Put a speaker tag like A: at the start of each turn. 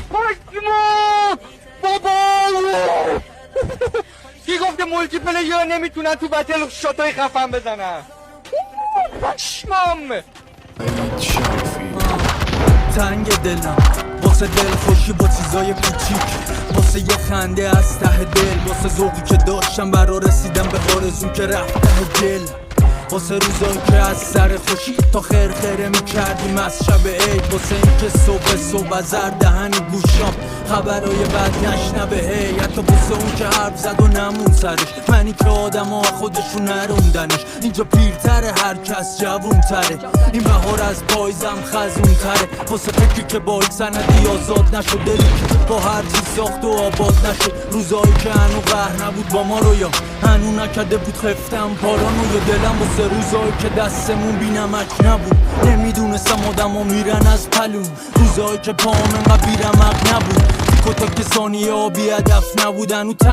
A: پشمام بابا کی گفته مولتی پلیر نمیتونن تو بتل شاتای خفن بزنن؟ پشمام
B: تنگ دلم واسه دل خوشی با چیزای کوچیک، واسه یه خنده از ته دل، واسه ذوقی که داشتم برا رسیدم به آرزو که رفت ته دل، واسه روزایی که از سر خوشی تا خرخره میکردیم از شب عید، واسه این که صبح از زر دهن گوشام خبرای بد نشنبه هی، حتی واسه اون که حرف زد و نمون سرش، منی که آدم ها خودشون نروندنش، اینجا پیرتره هر کس جوونتره، این بهار از پایزم خزونتره، واسه فکری که با یک سندی آزاد نشد، دلی که با هر چیز ساخت و آباد نشد، روزایی که هنو قهر نبود با ما رو یا هنو نکرده بود خفتم پارانوی دلم، واسه روزایی که دستمون بی نمک نبود، نمیدونستم آدم ها میرن از پلون، روزایی که پام انقدر بی رمق نبود، تیک و تاک ثانیه ها بی هدف نبودن.